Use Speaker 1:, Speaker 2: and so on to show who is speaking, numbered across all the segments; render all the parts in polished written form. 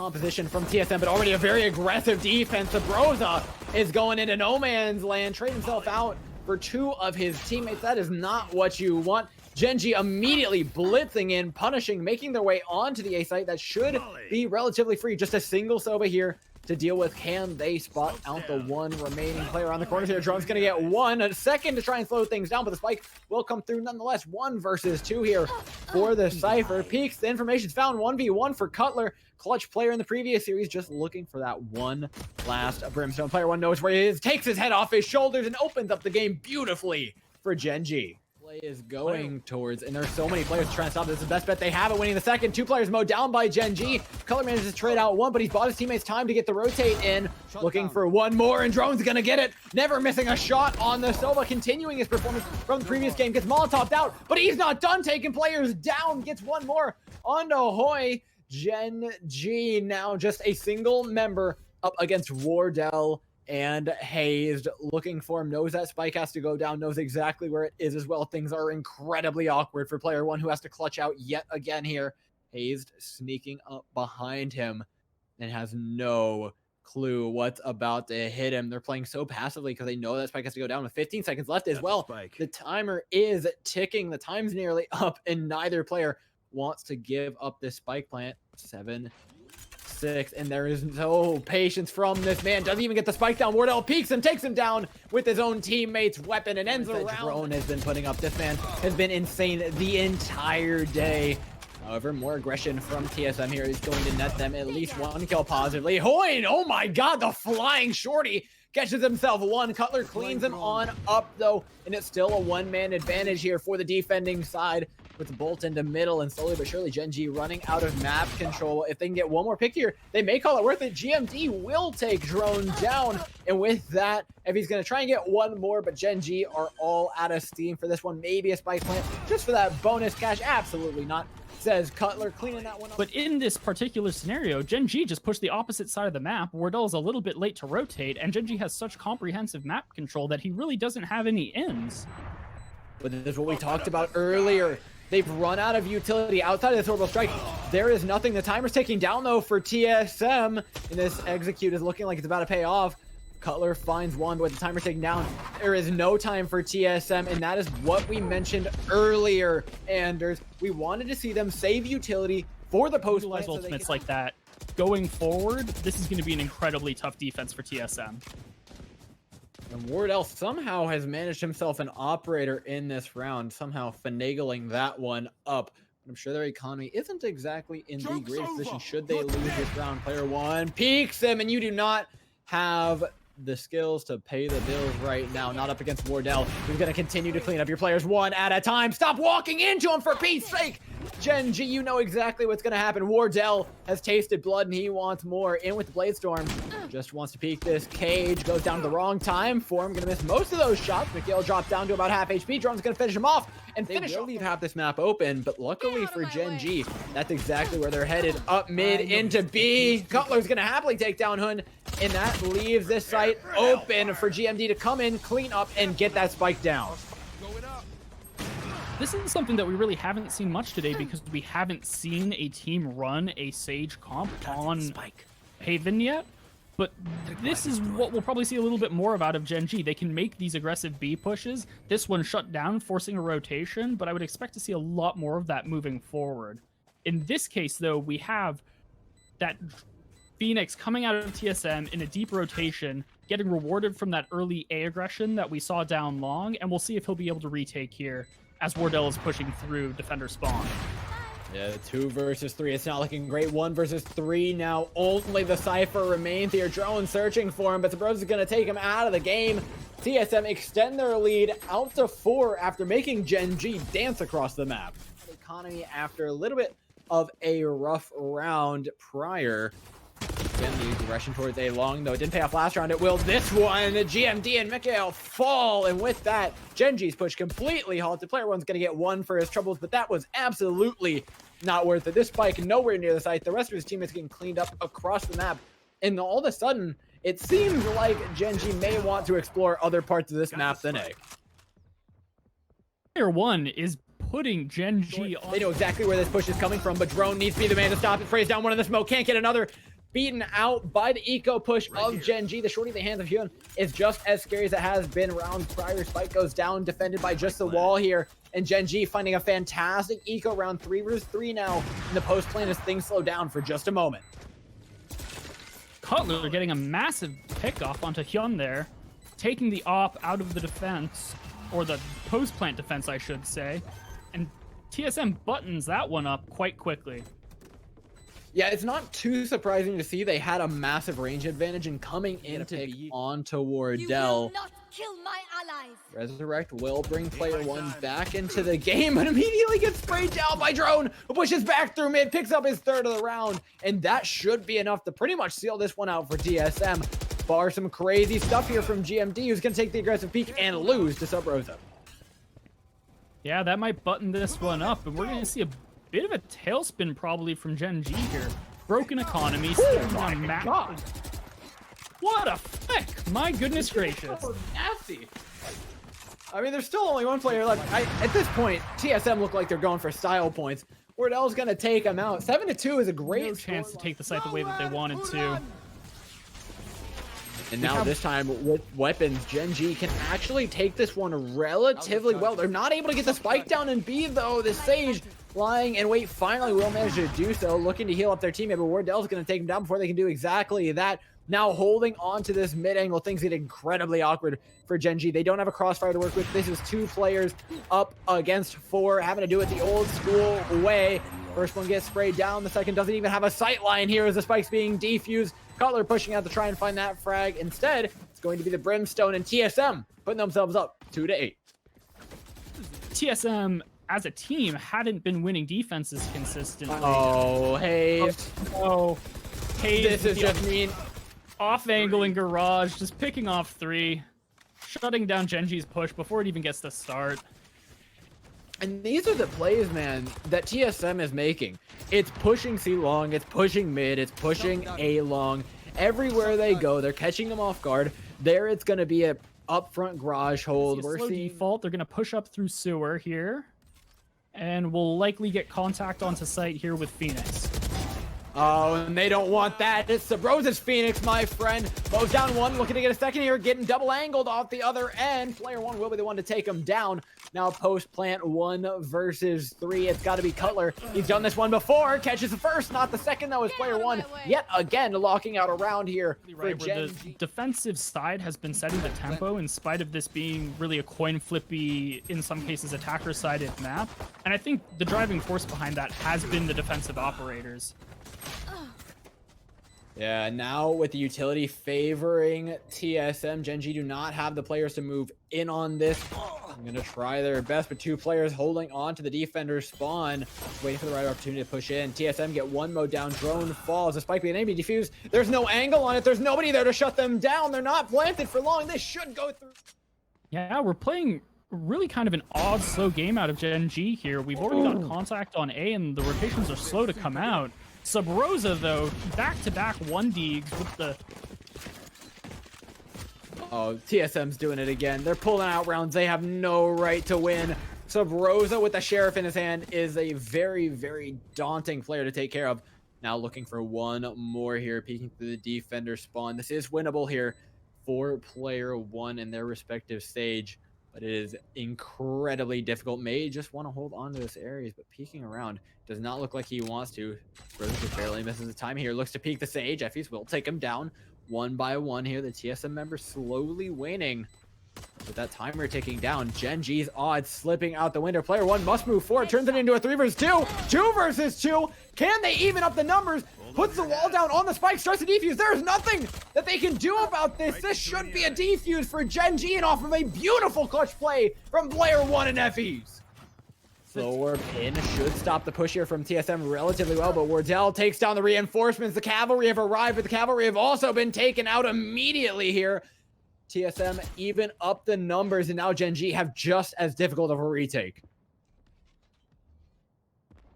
Speaker 1: composition from TSM, but already a very aggressive defense. Subroza is going into no man's land, trading himself out for 2 of his teammates. That is not what you want. Gen.G immediately blitzing in, punishing, making their way onto the A site. That should be relatively free. Just a single Sova here to deal with. Can they spot out the one remaining player on the corner here? Drone's gonna get a second to try and slow things down, but the spike will come through nonetheless. 1 versus 2 here for the Cypher. Peaks, the information's found. 1v1 for Cutler. Clutch player in the previous series, just looking for that one last Brimstone. Player 1 knows where he is, takes his head off his shoulders, and opens up the game beautifully for Gen.G. Play is going towards, and there's so many players trying to stop. This is the best bet they have at winning the second. 2 players mowed down by Gen.G. Cutler manages to trade out 1, but he's bought his teammates time to get the rotate in. Looking for 1 more, and Drone's gonna get it. Never missing a shot on the Sova, continuing his performance from the previous game. Gets Molotoved out, but he's not done taking players down. Gets 1 more onto huynh. Gen.G now just a single member up against Wardell and hazed, looking for him, knows that spike has to go down, knows exactly where it is as well. Things are incredibly awkward for player 1, who has to clutch out yet again here. Hazed sneaking up behind him and has no clue what's about to hit him. They're playing so passively because they know that spike has to go down with 15 seconds left as well. The timer is ticking, the time's nearly up, and neither player wants to give up this spike plant. 7-6, and there is no patience from this man. Doesn't even get the spike down. Wardell peeks and takes him down with his own teammate's weapon and ends the round. Drone has been putting up. This man has been insane the entire day. However, more aggression from TSM here is going to net them at least 1 kill positively. huynh, oh my god, the flying shorty catches himself 1. Cutler cleans him on up though, and it's still a 1-man advantage here for the defending side. With the bolt into middle, and slowly but surely Gen.G running out of map control. If they can get 1 more pick here, they may call it worth it. GMD will take Drone down, and with that, if he's going to try and get 1 more, but Gen.G are all out of steam for this one. Maybe a spike plant just for that bonus cash. Absolutely not, says Cutler, cleaning that one up.
Speaker 2: But in this particular scenario, Gen.G just pushed the opposite side of the map. Wardell is a little bit late to rotate, and Gen.G has such comprehensive map control that he really doesn't have any ends.
Speaker 1: But this is what we talked about earlier. They've run out of utility outside of this orbital strike. There is nothing. The timer's ticking down though for TSM, and this execute is looking like it's about to pay off. Cutler finds 1, but with the timer ticking down, there is no time for TSM, and that is what we mentioned earlier, Anders. We wanted to see them save utility for the post
Speaker 2: Utilize ultimates like that. Going forward, this is going to be an incredibly tough defense for TSM.
Speaker 1: And Wardell somehow has managed himself an operator in this round, somehow finagling that one up. I'm sure their economy isn't exactly in the greatest position should they lose this round. Player 1 peeks him, and you do not have the skills to pay the bills right now. Not up against Wardell, who's going to continue to clean up your players 1 at a time. Stop walking into him, for Pete's sake! Gen.G, you know exactly what's going to happen. Wardell has tasted blood, and he wants more. In with the Blade Storm. Just wants to peek this cage. Goes down at the wrong time for him. Going to miss most of those shots. MkaeL dropped down to about half HP. Drone's going to finish him off. And finish off. They will leave half this map open, but luckily for Gen.G, that's exactly where they're headed. Up mid into B. Cutler's going to happily take down huynh, and that leaves this site open for GMD to come in, clean up, and get that spike down.
Speaker 2: This is something that we really haven't seen much today because we haven't seen a team run a Sage comp on Haven yet. But this is what we'll probably see a little bit more of out of Gen.G. They can make these aggressive B pushes. This one shut down, forcing a rotation, but I would expect to see a lot more of that moving forward. In this case, though, we have that Phoenix coming out of TSM in a deep rotation, getting rewarded from that early A aggression that we saw down long, and we'll see if he'll be able to retake here as Wardell is pushing through defender spawn.
Speaker 1: Yeah, 2 versus 3. It's not looking great. 1 versus 3 now. Only the Cypher remains here. Drone searching for him, but Subroza is going to take him out of the game. TSM extend their lead out to 4 after making Gen.G dance across the map. Economy after a little bit of a rough round prior. Again, the aggression towards A long, though it didn't pay off last round. It will this one. GMD and MkaeL fall, and with that, Gen.G's push completely halted. Player 1's going to get 1 for his troubles, but that was absolutely not worth it. This spike nowhere near the site. The rest of his teammates getting cleaned up across the map, and all of a sudden, it seems like Gen.G may want to explore other parts of this map than A.
Speaker 2: Player 1 is putting Gen.G on.
Speaker 1: They know exactly where this push is coming from, but Drone needs to be the man to stop it. Sprays down one in the smoke, can't get another. beaten out by the eco push of Gen.G. The shorty in the hands of huynh is just as scary as it has been rounds prior. Spike goes down, defended by just the wall here. And Gen.G finding a fantastic eco round 3 versus 3 now in the post lane as things slow down for just a moment.
Speaker 2: Cutler getting a massive pick off onto huynh there, taking the op out of the defense, or the post plant defense, I should say. And TSM buttons that one up quite quickly.
Speaker 1: Yeah, it's not too surprising to see they had a massive range advantage and coming in to pick onto Wardell.
Speaker 3: You will not kill my allies.
Speaker 1: Resurrect will bring player one back into the game, but immediately gets sprayed down by Drone, who pushes back through mid, picks up his 3rd of the round, and that should be enough to pretty much seal this one out for TSM. Bar some crazy stuff here from GMD, who's going to take the aggressive peek and lose to Subroza.
Speaker 2: Yeah, that might button this one up, and we're going to see a bit of a tailspin probably from Gen.G here. Broken economy, sticking on map.
Speaker 1: God.
Speaker 2: What a flick! My goodness gracious.
Speaker 1: Nasty. I mean, there's still only one player left. At this point, TSM look like they're going for style points. Wardell's going to take him out. 7-2 is a great
Speaker 2: No chance to take the site the way that they wanted to.
Speaker 1: And now this time with weapons, Gen.G can actually take this one relatively well. They're not able to get the spike down in B though. The Sage lying in wait finally will manage to do so, looking to heal up their teammate, but Wardell's going to take him down before they can do exactly that. Now holding on to this mid angle, things get incredibly awkward for Gen.G. They don't have a crossfire to work with. This is 2 players up against 4, having to do it the old school way. First one gets sprayed down, the second doesn't even have a sight line here as the spike's being defused. Cutler pushing out to try and find that frag. Instead, it's going to be the Brimstone and TSM putting themselves up 2-8.
Speaker 2: TSM as a team hadn't been winning defenses consistently.
Speaker 1: Oh, hazed.
Speaker 2: Oh, hazed.
Speaker 1: This is just mean.
Speaker 2: Off-angling Garage, just picking off 3, shutting down Gen.G's push before it even gets to start.
Speaker 1: And these are the plays, man, that TSM is making. It's pushing C long, it's pushing mid, it's pushing A long. Everywhere they go, they're catching them off guard. There it's going to be a upfront garage hold.
Speaker 2: We're seeing default. They're going to push up through sewer here. And we'll likely get contact onto site here with Phoenix.
Speaker 1: Oh, and they don't want that. It's Subroza's Phoenix, my friend. Mows down one, looking to get a second here, getting double angled off the other end. Player one will be the one to take him down. Now post plant 1 versus 3. It's got to be Cutler. He's done this one before. Catches the first, not the second, though, is player one. Yet again, locking out around here for
Speaker 2: right, where the defensive side has been setting the tempo in spite of this being really a coin flippy, in some cases, attacker-sided map. And I think the driving force behind that has been the defensive operators.
Speaker 1: Yeah, now with the utility favoring TSM, Gen.G do not have the players to move in on this. I'm going to try their best, but 2 players holding on to the defender's spawn, waiting for the right opportunity to push in. TSM get 1 mode down, drone falls, the spike being able to defuse. There's no angle on it, there's nobody there to shut them down. They're not planted for long, this should go through.
Speaker 2: Yeah, we're playing really kind of an odd, slow game out of Gen.G here. We've already got contact on A, and the rotations are slow to come out. Subroza, though, back-to-back 1Ds with the...
Speaker 1: Oh, TSM's doing it again. They're pulling out rounds they have no right to win. Subroza with the Sheriff in his hand is a very, very daunting player to take care of. Now looking for 1 more here, peeking through the defender spawn. This is winnable here for player 1 in their respective stage, but it is incredibly difficult. May just want to hold on to this area, but peeking around does not look like he wants to. Brothers just barely misses the time here. Looks to peek the Sage. effys will take him down 1 by 1 here. The TSM member slowly waning. With that timer ticking down, Gen.G's odds slipping out the window. Player 1 must move forward. Turns it into a 3 versus 2. 2 versus 2. Can they even up the numbers? Puts the wall down on the spike. Starts to defuse. There's nothing that they can do about this. This should be a defuse for Gen.G and off of a beautiful clutch play from player 1 and effys. Slower pin should stop the push here from TSM relatively well, but Wardell takes down the reinforcements. The cavalry have arrived, but the cavalry have also been taken out immediately here. TSM even up the numbers, and now Gen.G have just as difficult of a retake.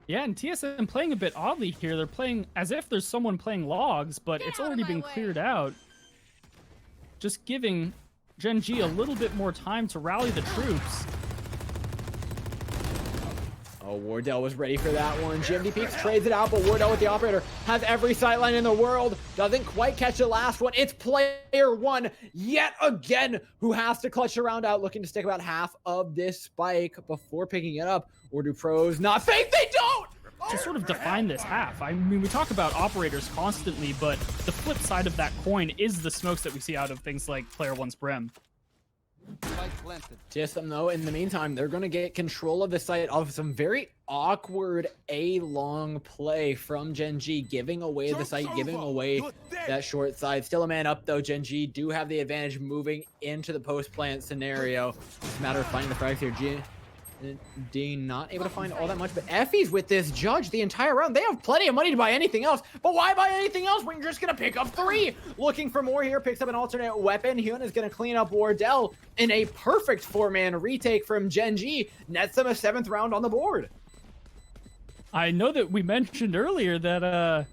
Speaker 2: Yeah, and TSM playing a bit oddly here. They're playing as if there's someone playing logs, but it's already been cleared out. Just giving Gen.G a little bit more time to rally the troops.
Speaker 1: Oh, Wardell was ready for that one. GMD peeks, trades it out, but Wardell with the operator has every sightline in the world. Doesn't quite catch the last one. It's player one yet again who has to clutch the round out, looking to stick about half of this spike before picking it up. Or do pros not fake? They don't!
Speaker 2: To sort of define this half, I mean, we talk about operators constantly, but the flip side of that coin is the smokes that we see out of things like player one's Brim.
Speaker 1: TSM though, in the meantime, they're going to get control of the site of some very awkward A-long play from Gen.G, giving away the site, giving away that short side. Still a man up though. Gen.G do have the advantage moving into the post-plant scenario. It's a matter of finding the frags here. D not able to find all that much, but effys with this judge the entire round. They have plenty of money to buy anything else, but why buy anything else when you're just gonna pick up 3? Looking for more here, picks up an alternate weapon. huynh is gonna clean up Wardell in a perfect 4-man retake from Gen.G. Nets them a 7th round on the board.
Speaker 2: I know that we mentioned earlier that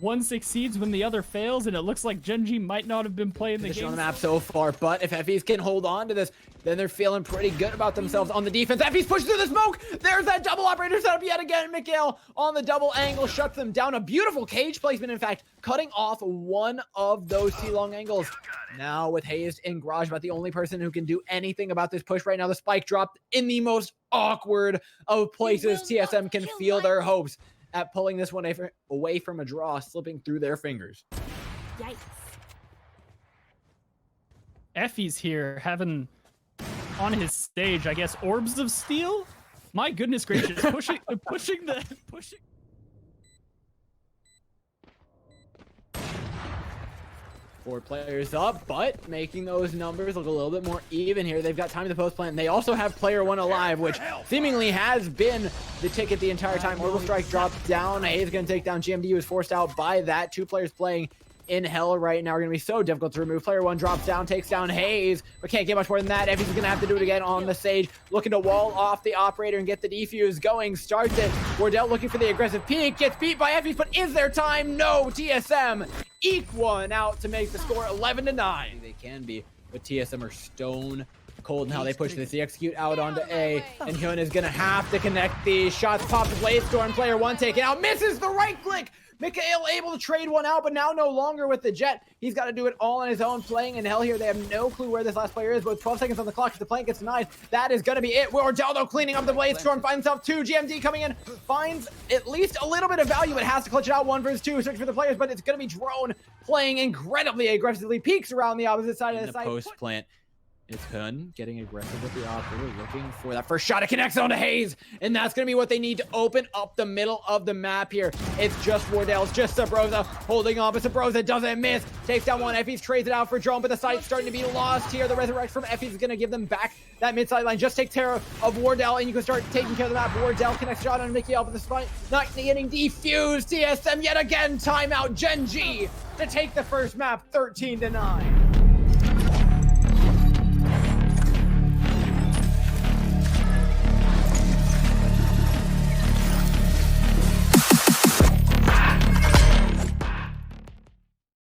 Speaker 2: one succeeds when the other fails, and it looks like Gen.G might not have been playing the game
Speaker 1: on the map so far, but if effys can hold on to this, then they're feeling pretty good about themselves on the defense. effys pushes through the smoke. There's that double operator setup yet again. MkaeL on the double angle shuts them down. A beautiful cage placement, in fact, cutting off one of those T-long angles. Now with hazed and Garage, about the only person who can do anything about this push right now. The spike dropped in the most awkward of places. TSM can feel their hopes at pulling this one away from a draw, slipping through their fingers.
Speaker 3: Yikes.
Speaker 2: effys here having on his stage, I guess, orbs of steel. My goodness gracious, pushing.
Speaker 1: 4 players up, but making those numbers look a little bit more even here. They've got time to the post plant. They also have player one alive, which seemingly has been the ticket the entire time. Orbital strike dropped down. hazed gonna take down GMD, was forced out by that. 2 players playing in hell right now are going to be so difficult to remove. Player one drops down, takes down hazed, but can't get much more than that. effys is going to have to do it again on the stage, looking to wall off the operator and get the defuse going. Starts it. Wardell looking for the aggressive peek, gets beat by effys, but is there time? No. TSM eke one out to make the score 11-9. They can be, but TSM are stone cold in how they push this. They execute out onto A, and huynh is going to have to connect these shots. Pops Blade Storm. Player one taken out, misses the right click. MkaeL able to trade one out, but now no longer with the jet. He's got to do it all on his own, playing in hell here. They have no clue where this last player is, but with 12 seconds on the clock, if the plant gets denied, that is going to be it. Wardell, though, cleaning up the Blade Storm, finds himself 2. GMD coming in, finds at least a little bit of value, but has to clutch it out. 1 versus 2, search for the players, but it's going to be Drone playing incredibly aggressively, peeks around the opposite side of the site. Post plant. It's huynh getting aggressive with the operator, looking for that first shot. It connects onto hazed, and that's going to be what they need to open up the middle of the map here. It's just Wardell, it's just Subroza holding on, but Subroza doesn't miss. Takes down one. effys trades it out for Drone, but the site's starting to be lost here. The resurrect from effys is going to give them back that mid-side line. Just take care of Wardell, and you can start taking care of the map. Wardell connects shot on MkaeL, but the spike not getting defused. TSM yet again, timeout. Gen.G to take the first map, 13-9.